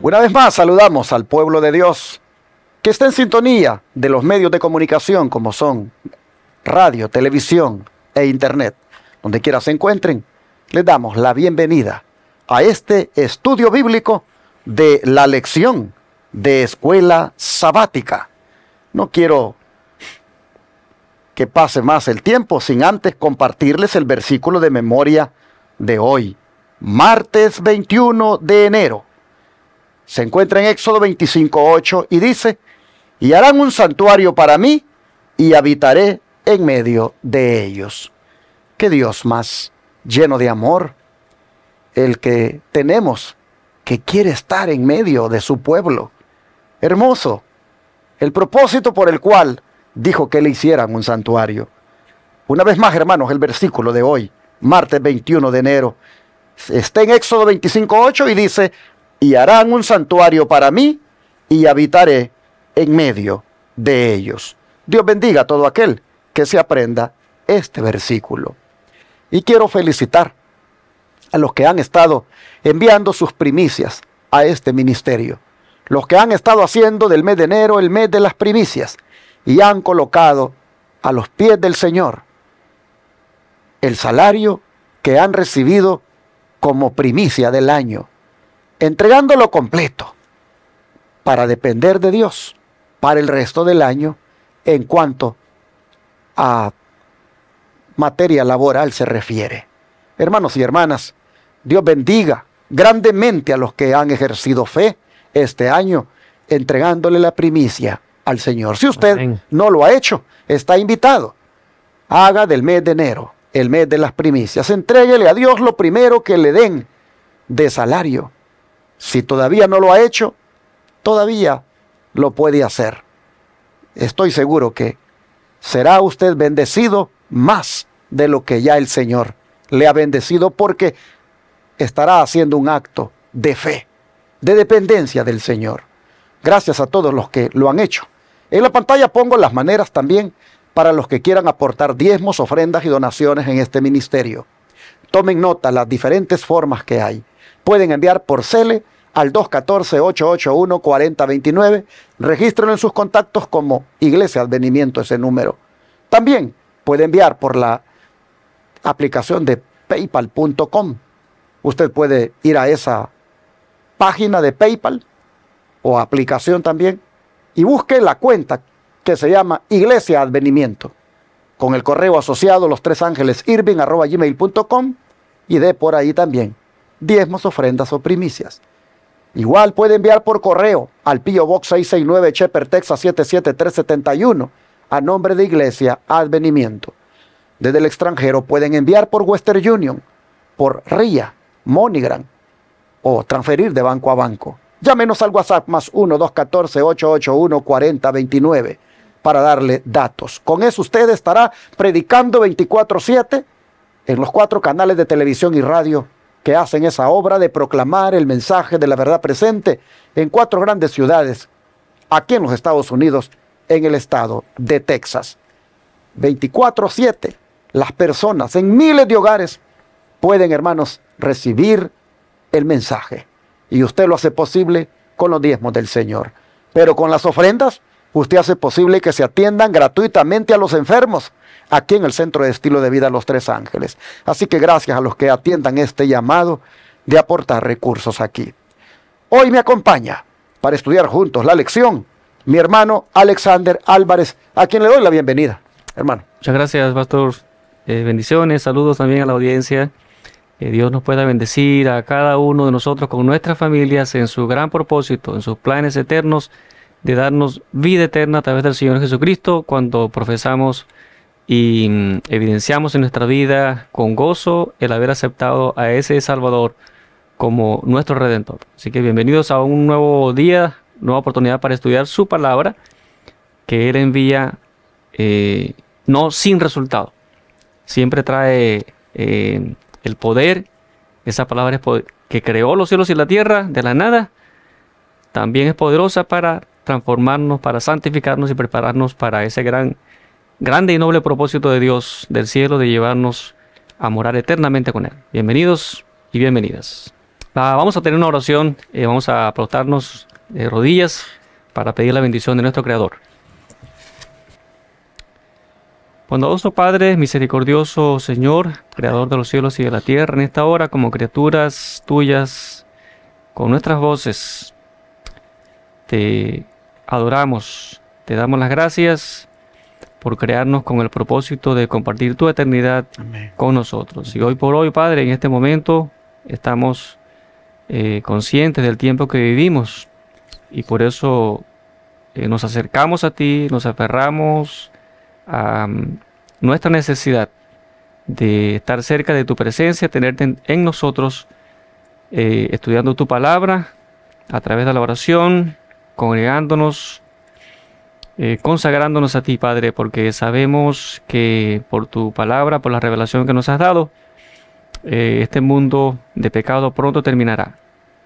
Una vez más saludamos al pueblo de Dios que está en sintonía de los medios de comunicación como son radio, televisión e internet. Donde quiera se encuentren, les damos la bienvenida a este estudio bíblico de la lección de escuela sabática. No quiero que pase más el tiempo sin antes compartirles el versículo de memoria de hoy, martes 21 de enero. Se encuentra en Éxodo 25:8 y dice: y harán un santuario para mí y habitaré en medio de ellos. Qué Dios más lleno de amor el que tenemos, que quiere estar en medio de su pueblo. Hermoso el propósito por el cual dijo que le hicieran un santuario. Una vez más, hermanos, el versículo de hoy, martes 21 de enero, está en Éxodo 25:8 y dice: y harán un santuario para mí y habitaré en medio de ellos. Dios bendiga a todo aquel que se aprenda este versículo. Y quiero felicitar a los que han estado enviando sus primicias a este ministerio. Los que han estado haciendo del mes de enero el mes de las primicias y han colocado a los pies del Señor el salario que han recibido como primicia del año, entregándolo completo para depender de Dios para el resto del año en cuanto a materia laboral se refiere. Hermanos y hermanas, Dios bendiga grandemente a los que han ejercido fe este año entregándole la primicia al Señor. Si usted no lo ha hecho, está invitado. Haga del mes de enero el mes de las primicias. Entréguele a Dios lo primero que le den de salario. Si todavía no lo ha hecho, todavía lo puede hacer. Estoy seguro que será usted bendecido más de lo que ya el Señor le ha bendecido, porque estará haciendo un acto de fe, de dependencia del Señor. Gracias a todos los que lo han hecho. En la pantalla pongo las maneras también para los que quieran aportar diezmos, ofrendas y donaciones en este ministerio. Tomen nota las diferentes formas que hay. Pueden enviar por Cele al 214-881-4029. Regístrenlo en sus contactos como Iglesia Advenimiento, ese número. También puede enviar por la aplicación de paypal.com. Usted puede ir a esa página de PayPal o aplicación también y busque la cuenta que se llama Iglesia Advenimiento con el correo asociado lostresangelesirving@gmail.com y dé por ahí también diezmos, ofrendas o primicias. Igual puede enviar por correo al P.O. Box 669 Shepherd, Texas 77371 a nombre de Iglesia Advenimiento. Desde el extranjero pueden enviar por Western Union, por RIA, MoneyGram o transferir de banco a banco. Llámenos al WhatsApp más 1-214-881-4029 para darle datos. Con eso usted estará predicando 24/7 en los 4 canales de televisión y radio que hacen esa obra de proclamar el mensaje de la verdad presente en 4 grandes ciudades aquí en los Estados Unidos, en el estado de Texas. 24/7 las personas en miles de hogares pueden, hermanos, recibir el mensaje. Y usted lo hace posible con los diezmos del Señor. Pero con las ofrendas, usted hace posible que se atiendan gratuitamente a los enfermos aquí en el Centro de Estilo de Vida Los Tres Ángeles. Así que gracias a los que atiendan este llamado de aportar recursos aquí. Hoy me acompaña para estudiar juntos la lección mi hermano Alexander Álvarez, a quien le doy la bienvenida. Hermano. Muchas gracias, pastor. Bendiciones, saludos también a la audiencia. Que Dios nos pueda bendecir a cada uno de nosotros con nuestras familias en su gran propósito, en sus planes eternos de darnos vida eterna a través del Señor Jesucristo, cuando profesamos y evidenciamos en nuestra vida con gozo el haber aceptado a ese Salvador como nuestro Redentor. Así que bienvenidos a un nuevo día, nueva oportunidad para estudiar su palabra, que Él envía no sin resultado. Siempre trae el poder. Esa palabra es poder, que creó los cielos y la tierra de la nada. También es poderosa para transformarnos, para santificarnos y prepararnos para ese grande y noble propósito de Dios del cielo, de llevarnos a morar eternamente con Él. Bienvenidos y bienvenidas. Vamos a tener una oración, vamos a apostarnos de rodillas para pedir la bendición de nuestro Creador. Bondadoso Padre, misericordioso Señor, Creador de los cielos y de la tierra, en esta hora, como criaturas tuyas, con nuestras voces, te adoramos, te damos las gracias por crearnos con el propósito de compartir tu eternidad Amén. con nosotros. Y hoy por hoy, Padre, en este momento estamos conscientes del tiempo que vivimos y por eso nos acercamos a ti, nos aferramos a nuestra necesidad de estar cerca de tu presencia, tenerte en nosotros, estudiando tu palabra a través de la oración, congregándonos, consagrándonos a ti, Padre, porque sabemos que por tu palabra, por la revelación que nos has dado, este mundo de pecado pronto terminará.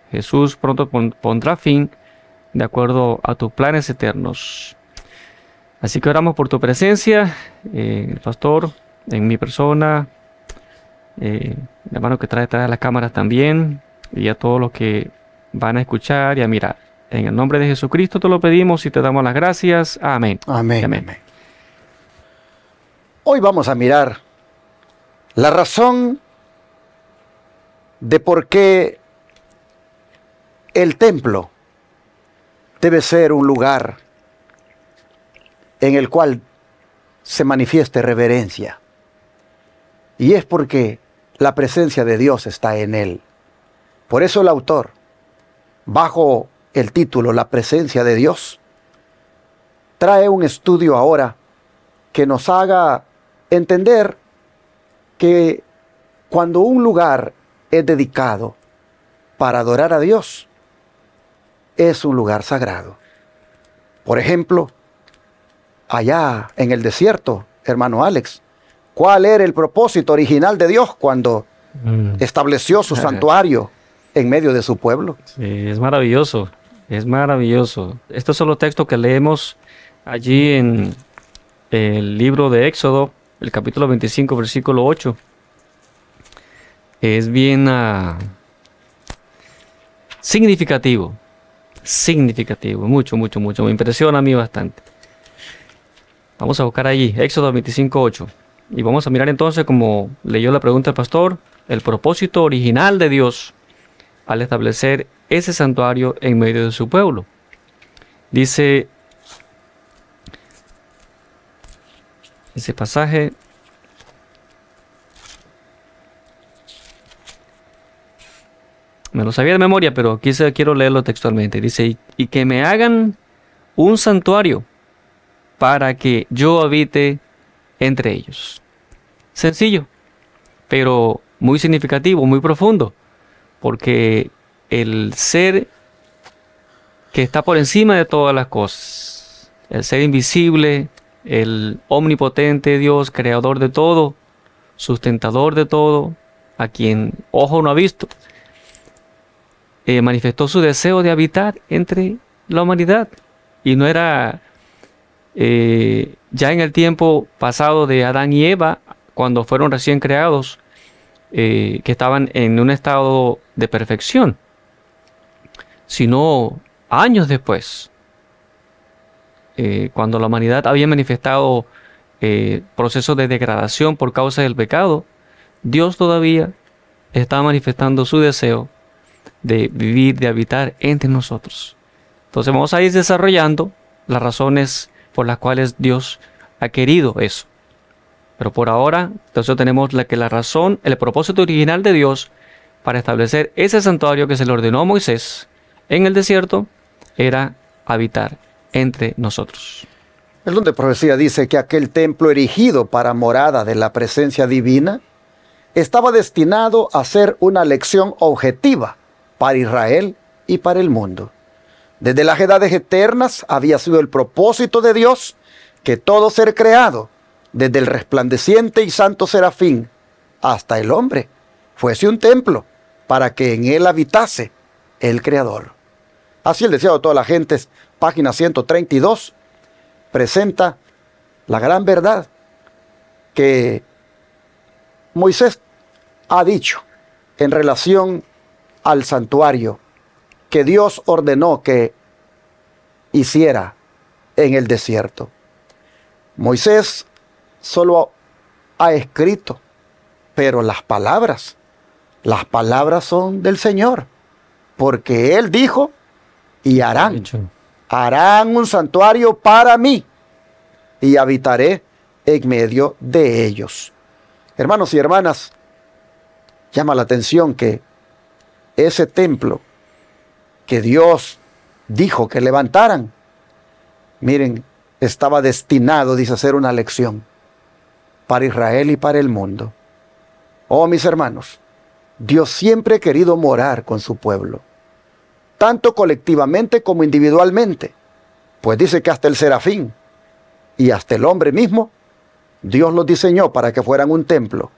Jesús pronto pondrá fin de acuerdo a tus planes eternos. Así que oramos por tu presencia, pastor, en mi persona, el hermano que trae detrás de las cámaras también, y a todos los que van a escuchar y a mirar. En el nombre de Jesucristo te lo pedimos y te damos las gracias. Amén. Amén. Amén. Amén. Hoy vamos a mirar la razón de por qué el templo debe ser un lugar en el cual se manifieste reverencia. Y es porque la presencia de Dios está en él. Por eso el autor, bajo el título La presencia de Dios, trae un estudio ahora que nos haga entender que cuando un lugar es dedicado para adorar a Dios, es un lugar sagrado. Por ejemplo, allá en el desierto, hermano Alex, ¿cuál era el propósito original de Dios cuando estableció su santuario en medio de su pueblo? Sí, es maravilloso, es maravilloso. Estos son los textos que leemos allí en el libro de Éxodo, el capítulo 25, versículo 8. Es bien significativo, mucho, mucho, mucho. Me impresiona a mí bastante. Vamos a buscar allí, Éxodo 25, 8. Y vamos a mirar entonces, como leyó la pregunta el pastor, el propósito original de Dios al establecer ese santuario en medio de su pueblo. Dice ese pasaje: me lo sabía de memoria, pero aquí quiero leerlo textualmente. Dice, y que me hagan un santuario para que yo habite entre ellos. Sencillo, pero muy significativo, muy profundo, porque el ser que está por encima de todas las cosas, el ser invisible, el omnipotente Dios, creador de todo, sustentador de todo, a quien ojo no ha visto, manifestó su deseo de habitar entre la humanidad. Y no era ya en el tiempo pasado de Adán y Eva, cuando fueron recién creados, que estaban en un estado de perfección, sino años después, cuando la humanidad había manifestado procesos de degradación por causa del pecado, Dios todavía estaba manifestando su deseo de vivir, de habitar entre nosotros. Entonces vamos a ir desarrollando las razones por las cuales Dios ha querido eso. Pero por ahora, entonces tenemos la razón, el propósito original de Dios para establecer ese santuario que se le ordenó a Moisés en el desierto, era habitar entre nosotros. El don de profecía dice que aquel templo erigido para morada de la presencia divina estaba destinado a ser una lección objetiva para Israel y para el mundo. Desde las edades eternas había sido el propósito de Dios que todo ser creado, desde el resplandeciente y santo serafín hasta el hombre, fuese un templo para que en él habitase el Creador. Así el deseado de todas las gentes, página 132, presenta la gran verdad que Moisés ha dicho en relación al santuario que Dios ordenó que hiciera en el desierto. Moisés solo ha escrito, pero las palabras son del Señor, porque Él dijo, y harán un santuario para mí, y habitaré en medio de ellos. Hermanos y hermanas, llama la atención que ese templo que Dios dijo que levantaran, miren, estaba destinado, dice, a ser una lección para Israel y para el mundo. Oh, mis hermanos, Dios siempre ha querido morar con su pueblo, tanto colectivamente como individualmente, pues dice que hasta el serafín y hasta el hombre mismo, Dios los diseñó para que fueran un templo,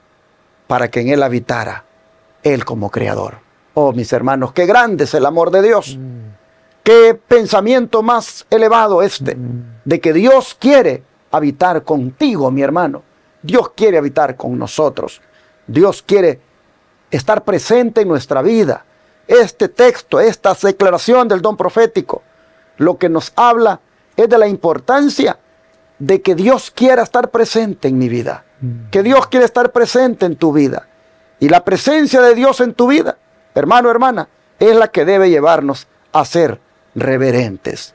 para que en él habitara Él como creador. Oh, mis hermanos, qué grande es el amor de Dios. Qué pensamiento más elevado de que Dios quiere habitar contigo, mi hermano. Dios quiere habitar con nosotros. Dios quiere estar presente en nuestra vida. Este texto, esta declaración del don profético, lo que nos habla es de la importancia de que Dios quiera estar presente en mi vida. Que Dios quiere estar presente en tu vida. Y la presencia de Dios en tu vida, hermano, hermana, es la que debe llevarnos a ser reverentes.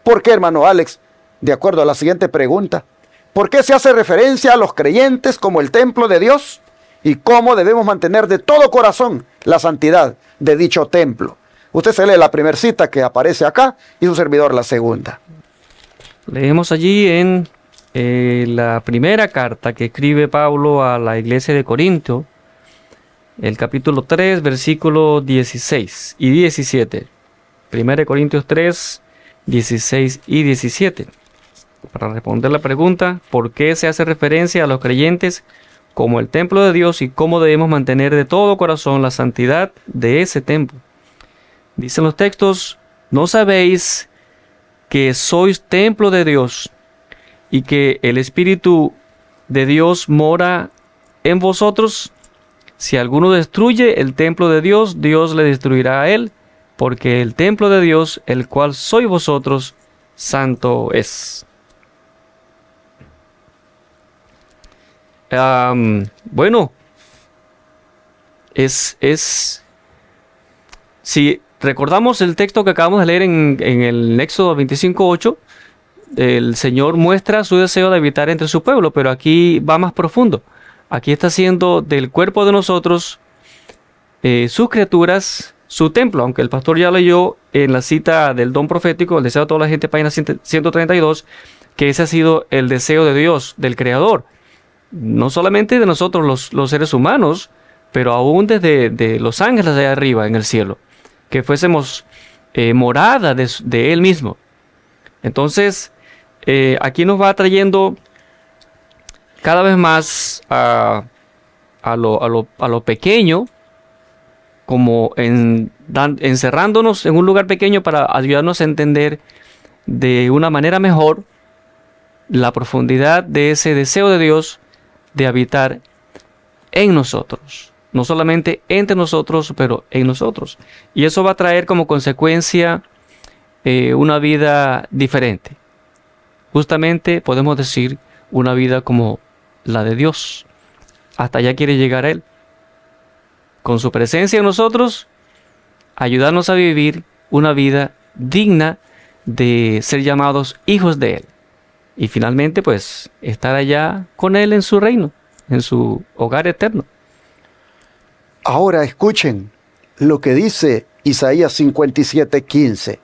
¿Por qué, hermano Alex? De acuerdo a la siguiente pregunta, ¿por qué se hace referencia a los creyentes como el templo de Dios? ¿Y cómo debemos mantener de todo corazón la santidad de dicho templo? Usted se lee la primera cita que aparece acá y su servidor la segunda. Leemos allí en la primera carta que escribe Pablo a la iglesia de Corinto, el capítulo 3, versículos 16 y 17. 1 Corintios 3, 16 y 17. Para responder la pregunta, ¿por qué se hace referencia a los creyentes como el templo de Dios y cómo debemos mantener de todo corazón la santidad de ese templo? Dicen los textos, ¿no sabéis que sois templo de Dios y que el Espíritu de Dios mora en vosotros? Si alguno destruye el templo de Dios, Dios le destruirá a él, porque el templo de Dios, el cual sois vosotros, santo es. Bueno, si recordamos el texto que acabamos de leer en el Éxodo 25:8, el Señor muestra su deseo de habitar entre su pueblo, pero aquí va más profundo. Aquí está haciendo del cuerpo de nosotros, sus criaturas, su templo, aunque el pastor ya leyó en la cita del don profético, el deseo de toda la gente, página 132, que ese ha sido el deseo de Dios, del Creador. No solamente de nosotros los seres humanos, pero aún desde de los ángeles de allá arriba en el cielo, que fuésemos morada de Él mismo. Entonces, aquí nos va trayendo cada vez más a lo pequeño, como encerrándonos en un lugar pequeño para ayudarnos a entender de una manera mejor la profundidad de ese deseo de Dios de habitar en nosotros. No solamente entre nosotros, pero en nosotros. Y eso va a traer como consecuencia una vida diferente. Justamente podemos decir una vida como la de Dios. Hasta allá quiere llegar Él. Con su presencia en nosotros, ayudarnos a vivir una vida digna de ser llamados hijos de Él. Y finalmente, pues, estar allá con Él en su reino, en su hogar eterno. Ahora escuchen lo que dice Isaías 57:15.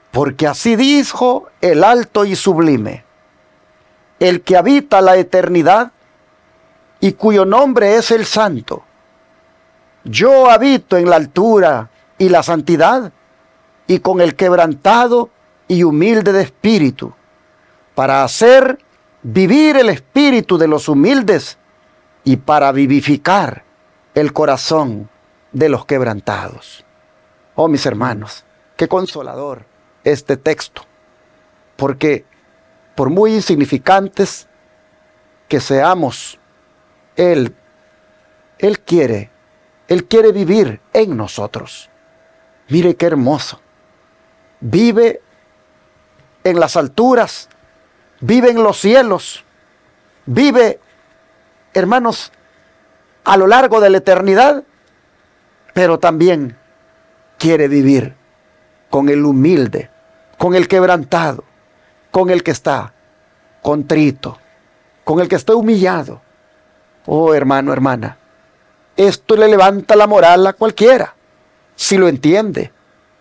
Porque así dijo el alto y sublime, el que habita la eternidad y cuyo nombre es el Santo. Yo habito en la altura y la santidad, y con el quebrantado y humilde de espíritu, para hacer vivir el espíritu de los humildes y para vivificar el corazón de los quebrantados. Oh, mis hermanos, qué consolador este texto, porque por muy insignificantes que seamos, Él quiere Él quiere vivir en nosotros. Mire qué hermoso. Vive en las alturas, vive en los cielos, vive, hermanos, a lo largo de la eternidad, pero también quiere vivir con el humilde, con el quebrantado, con el que está contrito, con el que está humillado. Oh, hermano, hermana, esto le levanta la moral a cualquiera, si lo entiende,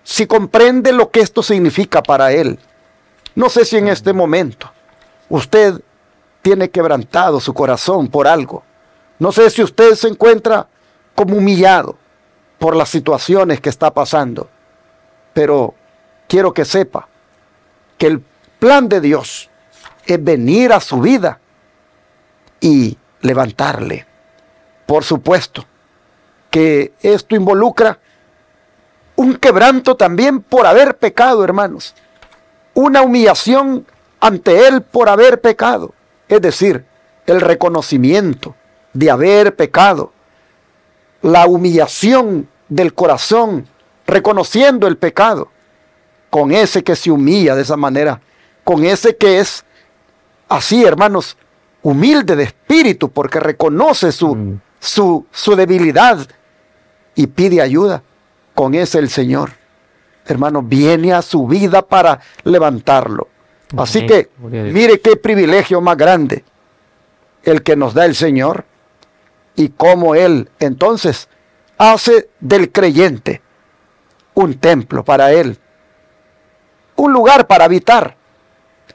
si comprende lo que esto significa para él. No sé si en este momento usted tiene quebrantado su corazón por algo. No sé si usted se encuentra como humillado por las situaciones que está pasando. Pero quiero que sepa que el plan de Dios es venir a su vida y levantarle. Por supuesto que esto involucra un quebranto también por haber pecado, hermanos. Una humillación ante Él por haber pecado. Es decir, el reconocimiento de haber pecado. La humillación del corazón, reconociendo el pecado. Con ese que se humilla de esa manera. Con ese que es así, hermanos, humilde de espíritu, porque reconoce su debilidad y pide ayuda. Con ese el Señor, hermano, viene a su vida para levantarlo. Así que, mire qué privilegio más grande el que nos da el Señor, y cómo Él entonces hace del creyente un templo para Él, un lugar para habitar.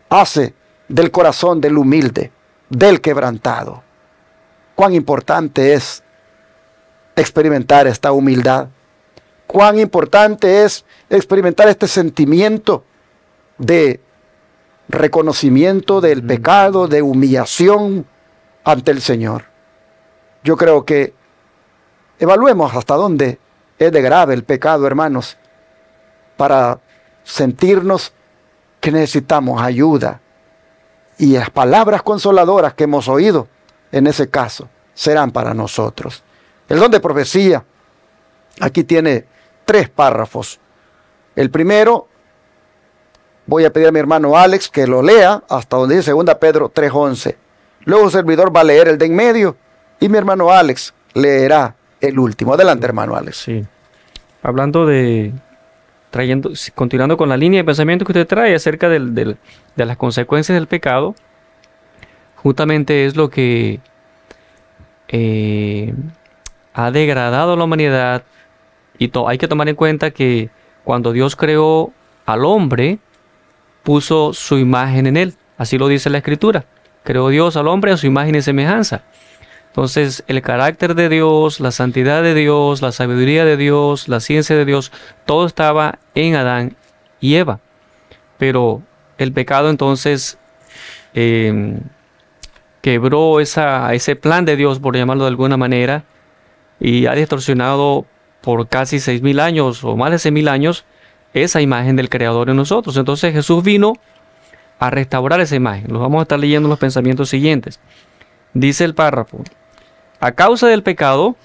Hace del corazón del humilde, del quebrantado. Cuán importante es experimentar esta humildad. Cuán importante es experimentar este sentimiento de reconocimiento del pecado, de humillación ante el Señor. Yo creo que evaluemos hasta dónde es de grave el pecado, hermanos, para sentirnos que necesitamos ayuda. Y las palabras consoladoras que hemos oído en ese caso serán para nosotros. El don de profecía aquí tiene 3 párrafos. El primero, voy a pedir a mi hermano Alex que lo lea hasta donde dice 2 Pedro 3:11. Luego el servidor va a leer el de en medio y mi hermano Alex leerá el último. Adelante, hermano Alex. Sí. Hablando continuando con la línea de pensamiento que usted trae acerca de las consecuencias del pecado, justamente es lo que ha degradado a la humanidad. Y hay que tomar en cuenta que cuando Dios creó al hombre, puso su imagen en él. Así lo dice la Escritura. Creó Dios al hombre a su imagen y semejanza. Entonces, el carácter de Dios, la santidad de Dios, la sabiduría de Dios, la ciencia de Dios, todo estaba en Adán y Eva. Pero el pecado entonces quebró ese plan de Dios, por llamarlo de alguna manera, y ha distorsionado por casi 6.000 años o más de 6.000 años esa imagen del Creador en nosotros. Entonces Jesús vino a restaurar esa imagen. Los vamos a estar leyendo en los pensamientos siguientes. Dice el párrafo: a causa del pecado,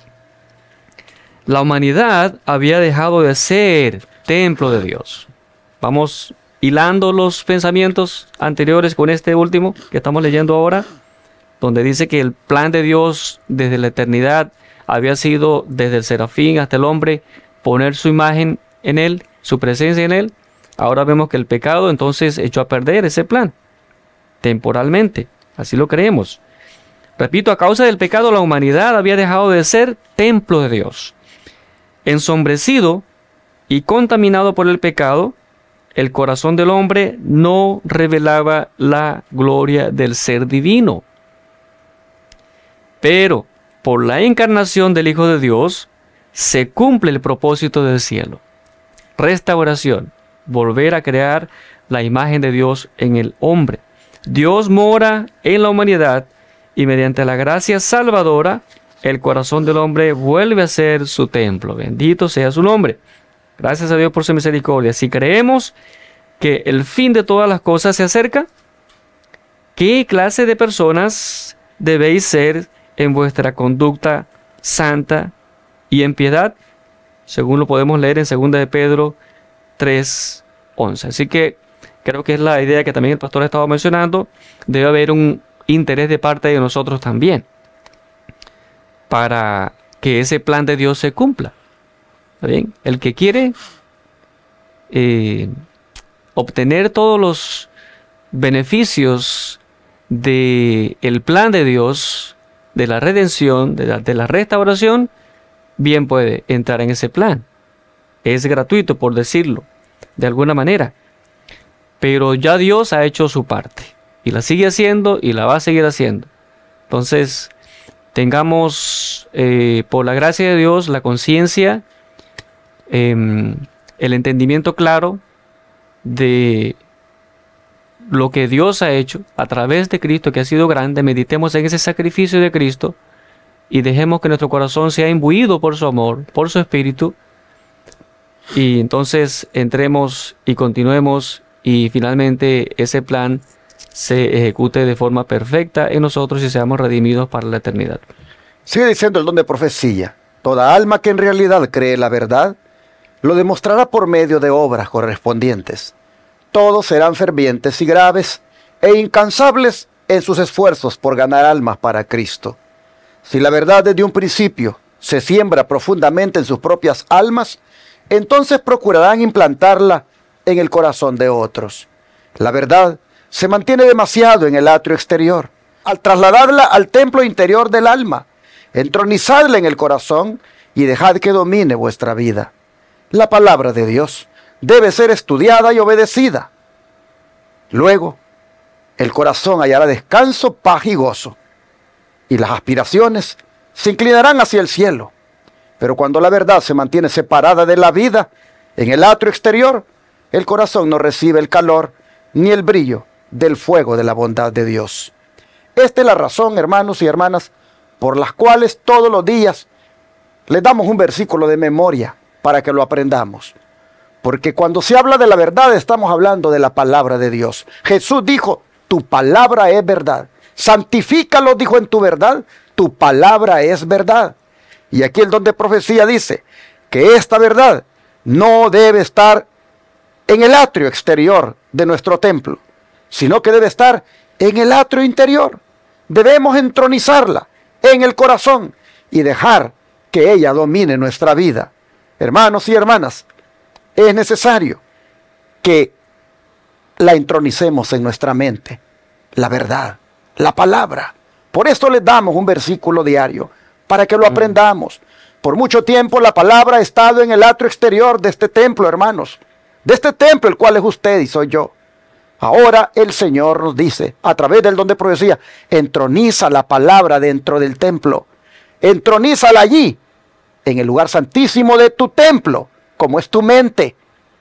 la humanidad había dejado de ser templo de Dios. Vamos hilando los pensamientos anteriores con este último que estamos leyendo ahora, donde dice que el plan de Dios desde la eternidad había sido, desde el serafín hasta el hombre, poner su imagen en él, su presencia en él. Ahora vemos que el pecado entonces echó a perder ese plan, temporalmente, así lo creemos. Repito, a causa del pecado la humanidad había dejado de ser templo de Dios. Ensombrecido y contaminado por el pecado, el corazón del hombre no revelaba la gloria del ser divino. Pero por la encarnación del Hijo de Dios, se cumple el propósito del cielo. Restauración, volver a crear la imagen de Dios en el hombre. Dios mora en la humanidad y mediante la gracia salvadora, el corazón del hombre vuelve a ser su templo. Bendito sea su nombre. Gracias a Dios por su misericordia. Si creemos que el fin de todas las cosas se acerca, ¿qué clase de personas debéis ser en vuestra conducta santa y en piedad, según lo podemos leer en 2 de Pedro 3:11. Así que creo que es la idea que también el pastor ha estado mencionando. Debe haber un interés de parte de nosotros también para que ese plan de Dios se cumpla. ¿Está bien? El que quiere obtener todos los beneficios del plan de Dios, de la redención, de la restauración, bien puede entrar en ese plan. Es gratuito, por decirlo de alguna manera, pero ya Dios ha hecho su parte y la sigue haciendo y la va a seguir haciendo. Entonces tengamos por la gracia de Dios la conciencia, el entendimiento claro de lo que Dios ha hecho a través de Cristo, que ha sido grande. Meditemos en ese sacrificio de Cristo y dejemos que nuestro corazón sea imbuido por su amor, por su espíritu, y entonces entremos y continuemos y finalmente ese plan se ejecute de forma perfecta en nosotros y seamos redimidos para la eternidad. Sigue diciendo el don de profecía: toda alma que en realidad cree la verdad lo demostrará por medio de obras correspondientes. Todos serán fervientes y graves e incansables en sus esfuerzos por ganar almas para Cristo. Si la verdad desde un principio se siembra profundamente en sus propias almas, entonces procurarán implantarla en el corazón de otros. La verdad se mantiene demasiado en el atrio exterior. Al trasladarla al templo interior del alma, entronizadla en el corazón y dejad que domine vuestra vida. La palabra de Dios debe ser estudiada y obedecida. Luego, el corazón hallará descanso, paz y gozo, y las aspiraciones se inclinarán hacia el cielo. Pero cuando la verdad se mantiene separada de la vida, en el atrio exterior, el corazón no recibe el calor ni el brillo del fuego de la bondad de Dios. Esta es la razón, hermanos y hermanas, por las cuales todos los días les damos un versículo de memoria para que lo aprendamos. Porque cuando se habla de la verdad, estamos hablando de la palabra de Dios. Jesús dijo: tu palabra es verdad. Santifícalo, dijo, en tu verdad. Tu palabra es verdad. Y aquí el don de profecía dice que esta verdad no debe estar en el atrio exterior de nuestro templo, sino que debe estar en el atrio interior. Debemos entronizarla en el corazón y dejar que ella domine nuestra vida. Hermanos y hermanas, es necesario que la entronicemos en nuestra mente, la verdad, la palabra. Por esto les damos un versículo diario, para que lo aprendamos. Por mucho tiempo la palabra ha estado en el atrio exterior de este templo, hermanos. De este templo, el cual es usted y soy yo. Ahora el Señor nos dice, a través del don de profecía: entroniza la palabra dentro del templo. Entronízala allí, en el lugar santísimo de tu templo, como es tu mente.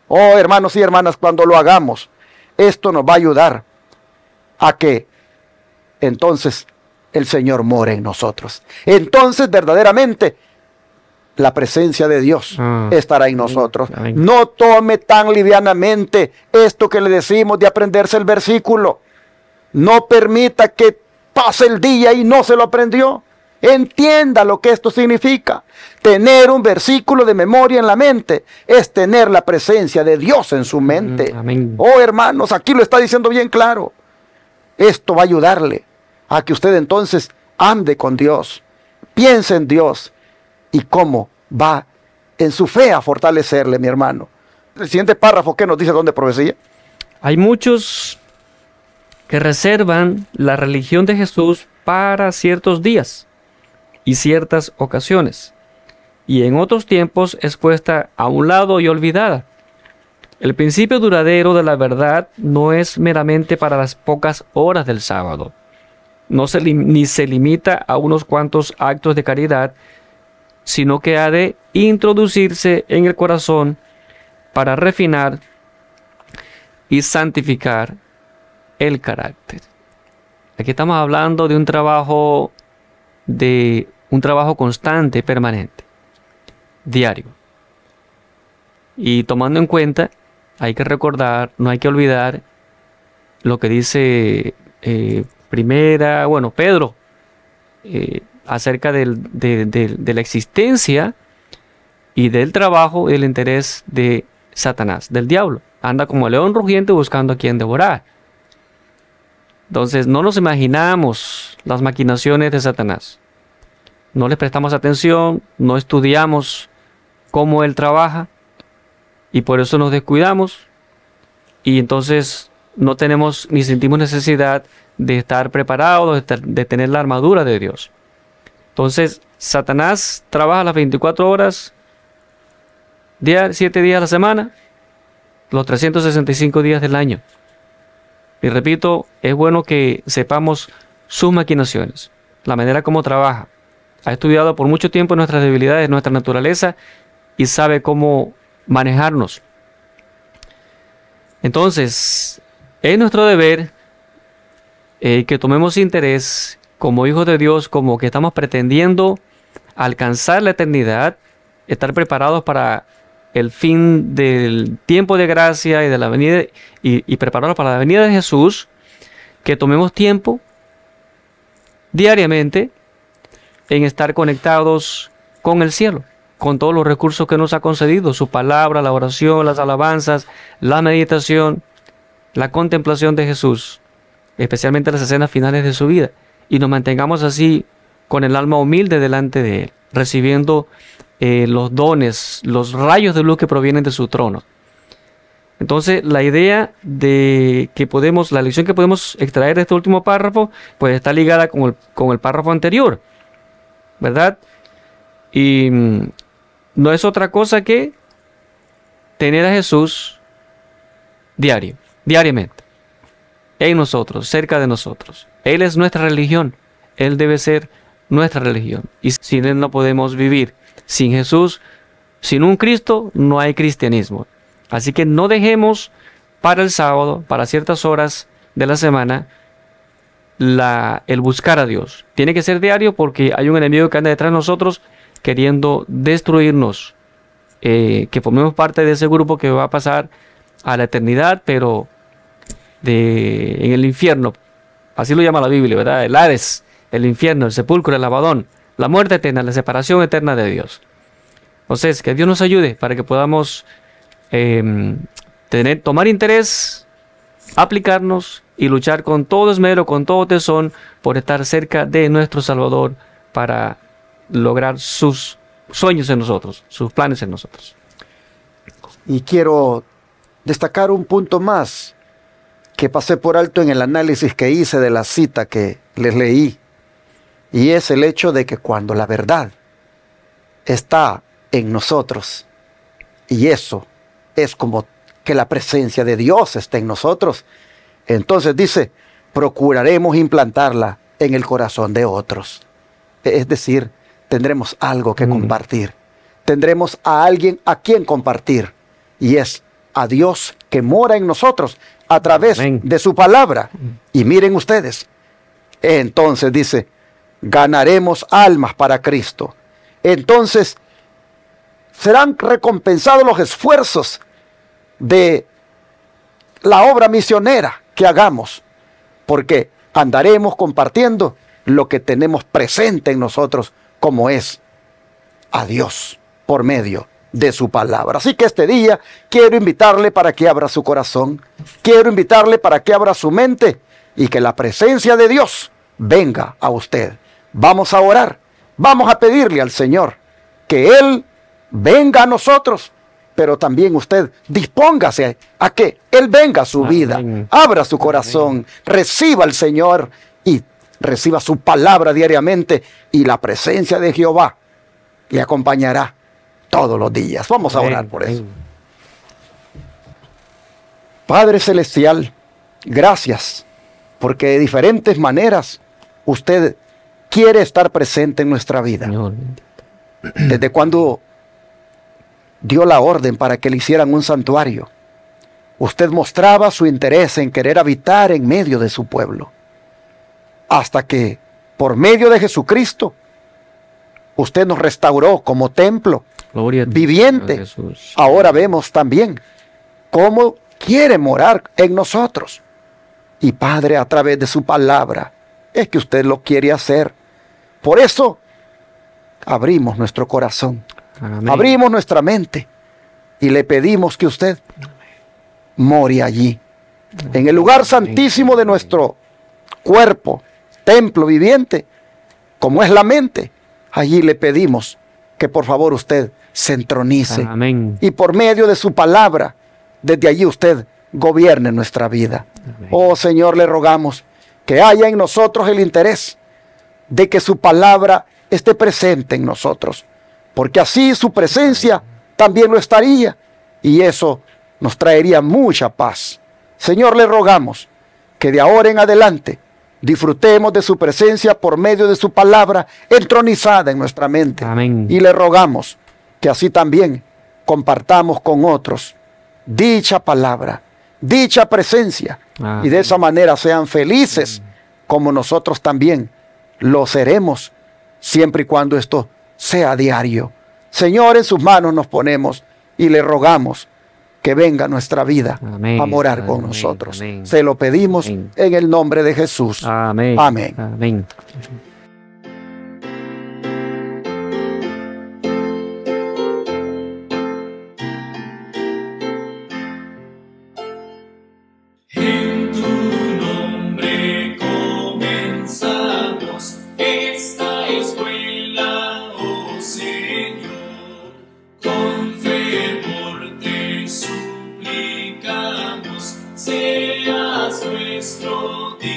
Oh, hermanos y hermanas, cuando lo hagamos, esto nos va a ayudar a que entonces el Señor more en nosotros. Entonces verdaderamente la presencia de Dios estará en nosotros. No tome tan livianamente esto que le decimos de aprenderse el versículo. No permita que pase el día y no se lo aprendió. Entienda lo que esto significa. Tener un versículo de memoria en la mente es tener la presencia de Dios en su mente. Oh, hermanos, aquí lo está diciendo bien claro. Esto va a ayudarle a que usted entonces ande con Dios, piense en Dios y cómo va en su fe a fortalecerle, mi hermano. El siguiente párrafo, ¿qué nos dice don de profecía? Hay muchos que reservan la religión de Jesús para ciertos días y ciertas ocasiones, y en otros tiempos es puesta a un lado y olvidada. El principio duradero de la verdad no es meramente para las pocas horas del sábado, ni se limita a unos cuantos actos de caridad, sino que ha de introducirse en el corazón para refinar y santificar el carácter. Aquí estamos hablando de un trabajo constante, permanente, diario. Y tomando en cuenta, hay que recordar, no hay que olvidar lo que dice Pedro, acerca de la existencia y del trabajo el interés de Satanás, del diablo. Anda como león rugiente buscando a quien devorar. Entonces no nos imaginamos las maquinaciones de Satanás. No les prestamos atención, no estudiamos cómo él trabaja y por eso nos descuidamos y entonces no tenemos ni sentimos necesidad de estar preparados, de tener la armadura de Dios. Entonces Satanás trabaja las 24 horas, 7 días a la semana, los 365 días del año. Y repito, es bueno que sepamos sus maquinaciones, la manera como trabaja. Ha estudiado por mucho tiempo nuestras debilidades, nuestra naturaleza y sabe cómo manejarnos. Entonces, es nuestro deber que tomemos interés como hijos de Dios, como que estamos pretendiendo alcanzar la eternidad, estar preparados para el fin del tiempo de gracia y de la venida y preparados para la venida de Jesús, que tomemos tiempo diariamente en estar conectados con el cielo, con todos los recursos que nos ha concedido, su palabra, la oración, las alabanzas, la meditación, la contemplación de Jesús, especialmente las escenas finales de su vida, y nos mantengamos así con el alma humilde delante de Él, recibiendo los dones, los rayos de luz que provienen de su trono. Entonces, la idea de que la lección que podemos extraer de este último párrafo, pues está ligada con el párrafo anterior, ¿verdad? Y no es otra cosa que tener a Jesús diariamente, en nosotros, cerca de nosotros. Él es nuestra religión, Él debe ser nuestra religión. Y sin Él no podemos vivir. Sin Jesús, sin un Cristo, no hay cristianismo. Así que no dejemos para el sábado, para ciertas horas de la semana, el buscar a Dios. Tiene que ser diario porque hay un enemigo que anda detrás de nosotros queriendo destruirnos. Que formemos parte de ese grupo que va a pasar a la eternidad, pero en el infierno. Así lo llama la Biblia, ¿verdad? El Hades, el infierno, el sepulcro, el Abadón, la muerte eterna, la separación eterna de Dios. Entonces, que Dios nos ayude para que podamos tomar interés, aplicarnos y luchar con todo esmero, con todo tesón, por estar cerca de nuestro Salvador para lograr sus sueños en nosotros, sus planes en nosotros. Y quiero destacar un punto más que pasé por alto en el análisis que hice de la cita que les leí. Y es el hecho de que cuando la verdad está en nosotros, y eso es como que la presencia de Dios está en nosotros, entonces dice, procuraremos implantarla en el corazón de otros. Es decir, tendremos algo que compartir. Tendremos a alguien a quien compartir. Y es a Dios que mora en nosotros a través de su palabra. Y miren ustedes, entonces dice, ganaremos almas para Cristo. Entonces, serán recompensados los esfuerzos de la obra misionera que hagamos, porque andaremos compartiendo lo que tenemos presente en nosotros, como es a Dios por medio de su palabra. Así que este día quiero invitarle para que abra su corazón, quiero invitarle para que abra su mente y que la presencia de Dios venga a usted. Vamos a orar, vamos a pedirle al Señor que Él venga a nosotros, pero también usted dispóngase a que Él venga a su vida, abra su corazón, reciba al Señor y reciba su palabra diariamente, y la presencia de Jehová le acompañará todos los días. Vamos a orar por eso. Padre Celestial, gracias, porque de diferentes maneras usted quiere estar presente en nuestra vida. Desde cuando dio la orden para que le hicieran un santuario, usted mostraba su interés en querer habitar en medio de su pueblo, hasta que por medio de Jesucristo usted nos restauró como templo viviente. Ahora vemos también cómo quiere morar en nosotros. Y Padre, a través de su palabra es que usted lo quiere hacer. Por eso abrimos nuestro corazón Amén. Abrimos nuestra mente y le pedimos que usted more allí, en el lugar santísimo de nuestro cuerpo, templo viviente, como es la mente. Allí le pedimos que por favor usted se entronice. Amén. Y por medio de su palabra, desde allí usted gobierne nuestra vida. Amén. Oh Señor, le rogamos que haya en nosotros el interés de que su palabra esté presente en nosotros, porque así su presencia también lo estaría, y eso nos traería mucha paz. Señor, le rogamos que de ahora en adelante disfrutemos de su presencia por medio de su palabra entronizada en nuestra mente. Amén. Y le rogamos que así también compartamos con otros dicha palabra, dicha presencia, Amén. y de esa manera sean felices como nosotros también lo seremos, siempre y cuando esto sea diario. Señor, en sus manos nos ponemos y le rogamos que venga a nuestra vida Amén. a morar con Amén. nosotros. Amén. Se lo pedimos Amén. en el nombre de Jesús. Amén. Amén. Amén. En tu nombre comenzamos esta escuela, oh Señor. Con fervor te suplicamos, seas nuestro Dios.